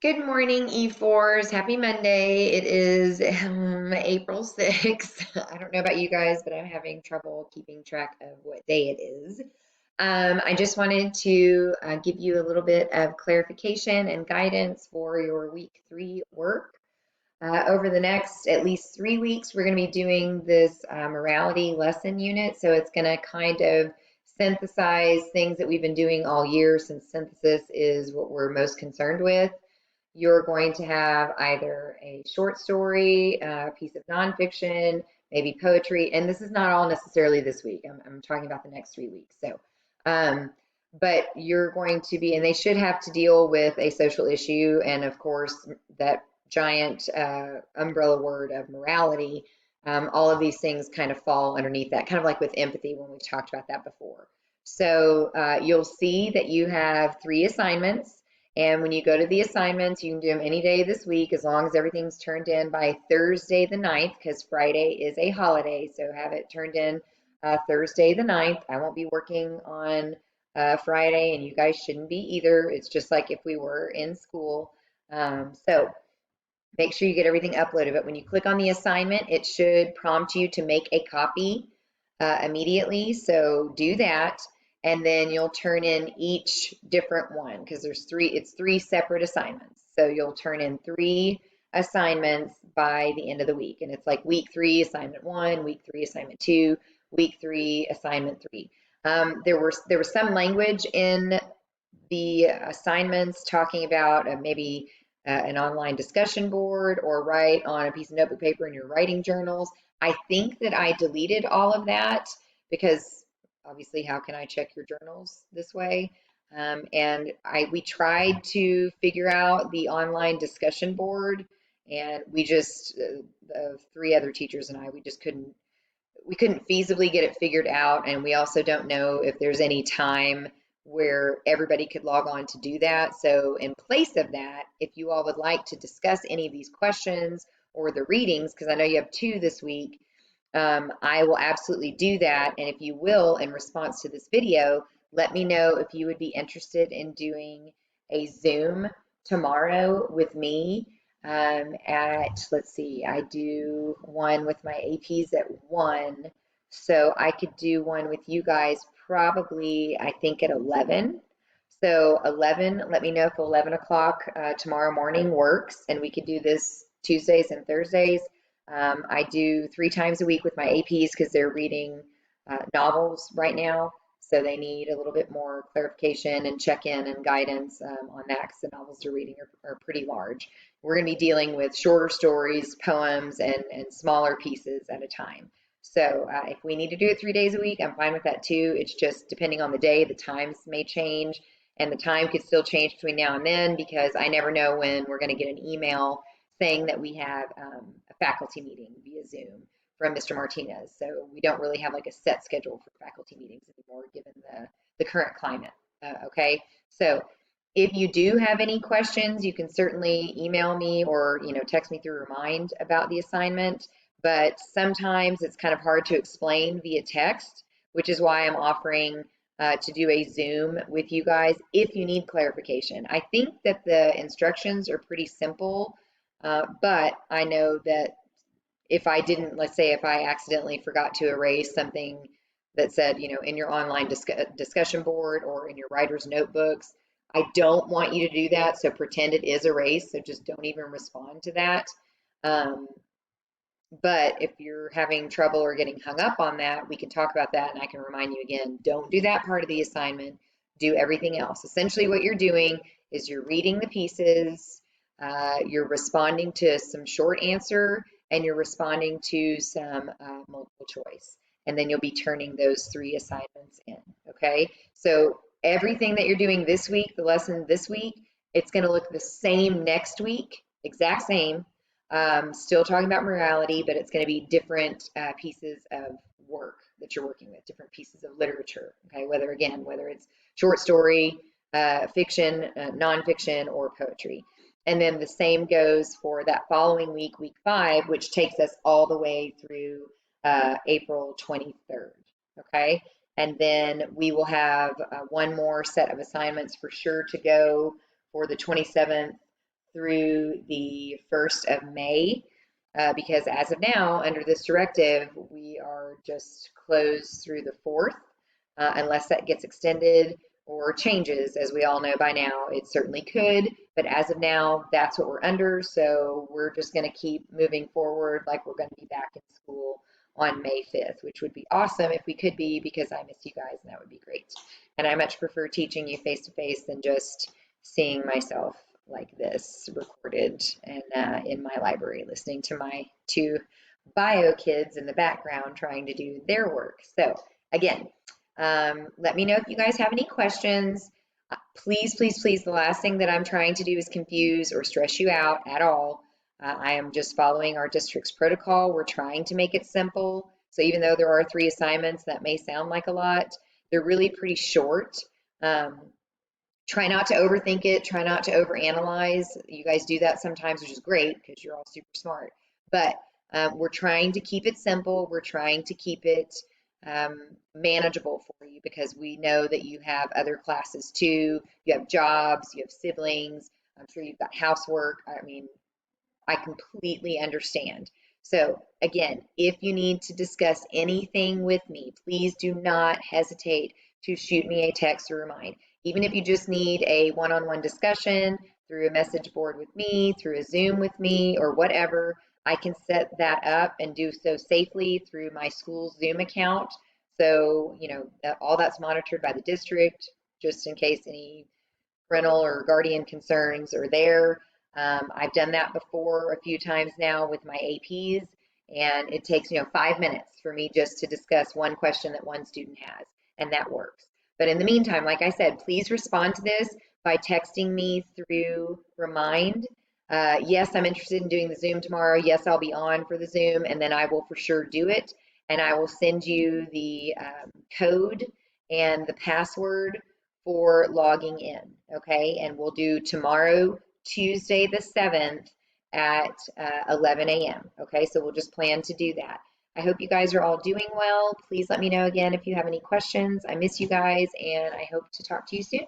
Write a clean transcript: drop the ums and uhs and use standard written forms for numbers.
Good morning, E4s. Happy Monday. It is April 6th. I don't know about you guys, but I'm having trouble keeping track of what day it is. I just wanted to give you a little bit of clarification and guidance for your week 3 work. Over the next at least 3 weeks, we're going to be doing this morality lesson unit. So it's going to kind of synthesize things that we've been doing all year, since synthesis is what we're most concerned with. You're going to have either a short story, a piece of nonfiction, maybe poetry, and this is not all necessarily this week. I'm talking about the next 3 weeks. Um, but you're going to be, and they should have to deal with a social issue, and of course, that giant umbrella word of morality. All of these things kind of fall underneath that, kind of like with empathy when we talked about that before. So you'll see that you have 3 assignments. And when you go to the assignments, you can do them any day this week as long as everything's turned in by Thursday the 9th, because Friday is a holiday. So have it turned in Thursday the 9th. I won't be working on Friday, and you guys shouldn't be either. It's just like if we were in school. So make sure you get everything uploaded. But when you click on the assignment, it should prompt you to make a copy immediately. So do that. And then you'll turn in each different one, because it's 3 separate assignments. So you'll turn in 3 assignments by the end of the week. And it's like week 3, assignment 1, week 3, assignment 2, week 3, assignment 3. There was some language in the assignments talking about maybe an online discussion board, or write on a piece of notebook paper in your writing journals. I think that I deleted all of that, because obviously, how can I check your journals this way? And we tried to figure out the online discussion board, and the 3 other teachers and I, we couldn't feasibly get it figured out. And we also don't know if there's any time where everybody could log on to do that. So in place of that, if you all would like to discuss any of these questions or the readings, because I know you have 2 this week, I will absolutely do that. And if you will, in response to this video, let me know if you would be interested in doing a Zoom tomorrow with me let's see, I do one with my APs at 1. So I could do one with you guys probably, I think, at 11. So 11, let me know if 11 o'clock tomorrow morning works, and we could do this Tuesdays and Thursdays. I do 3 times a week with my APs, because they're reading novels right now. So they need a little bit more clarification and check-in and guidance on that, because the novels they're reading are pretty large. We're going to be dealing with shorter stories, poems, and smaller pieces at a time. So if we need to do it 3 days a week, I'm fine with that too. It's just depending on the day, the times may change, and the time could still change between now and then, because I never know when we're going to get an email saying that we have a faculty meeting via Zoom from Mr. Martinez. So we don't really have like a set schedule for faculty meetings anymore, given the current climate. Okay, so if you do have any questions, you can certainly email me, or text me through Remind about the assignment. But sometimes it's kind of hard to explain via text, which is why I'm offering to do a Zoom with you guys if you need clarification. I think that the instructions are pretty simple, but I know that if I didn't, let's say if I accidentally forgot to erase something that said, in your online discussion board or in your writer's notebooks, I don't want you to do that. So pretend it is erased. So just don't even respond to that. Um, but if you're having trouble or getting hung up on that, we can talk about that, and I can remind you again, don't do that part of the assignment. Do everything else. Essentially what you're doing is you're reading the pieces, you're responding to some short answer, and you're responding to some multiple choice. And then you'll be turning those 3 assignments in, okay? So everything that you're doing this week, the lesson this week, it's gonna look the same next week, exact same, still talking about morality, but it's going to be different pieces of work that you're working with, different pieces of literature. Okay, whether it's short story, fiction, nonfiction, or poetry. And then the same goes for that following week, week 5, which takes us all the way through April 23rd. Okay, and then we will have one more set of assignments for sure to go for the 27th through the 1st of May. Because as of now, under this directive, we are just closed through the 4th, unless that gets extended or changes. As we all know by now, it certainly could, but as of now, that's what we're under. So we're just going to keep moving forward like we're going to be back in school on May 5th, which would be awesome if we could be, because I miss you guys and that would be great. And I much prefer teaching you face to face than just seeing myself like this recorded and in my library, listening to my two bio kids in the background trying to do their work. So again, let me know if you guys have any questions. Please, please, please, the last thing that I'm trying to do is confuse or stress you out at all. I am just following our district's protocol. We're trying to make it simple. So even though there are 3 assignments, that may sound like a lot, they're really pretty short. Try not to overthink it. Try not to overanalyze. You guys do that sometimes, which is great because you're all super smart. But we're trying to keep it simple. We're trying to keep it manageable for you, because we know that you have other classes too. You have jobs, you have siblings. I'm sure you've got housework. I mean, I completely understand. So again, if you need to discuss anything with me, please do not hesitate to shoot me a text or remind. Even if you just need a one-on-one discussion through a message board with me, through a Zoom with me, or whatever, I can set that up and do so safely through my school's Zoom account. So, you know, all that's monitored by the district, just in case any parental or guardian concerns are there. I've done that before a few times now with my APs, and it takes, 5 minutes for me just to discuss one question that one student has, and that works. But in the meantime, like I said, please respond to this by texting me through Remind. Yes, I'm interested in doing the Zoom tomorrow. Yes, I'll be on for the Zoom, and then I will for sure do it. And I will send you the code and the password for logging in, okay? And we'll do tomorrow, Tuesday the 7th at 11 a.m., okay? So we'll just plan to do that. I hope you guys are all doing well. Please let me know again if you have any questions. I miss you guys, and I hope to talk to you soon.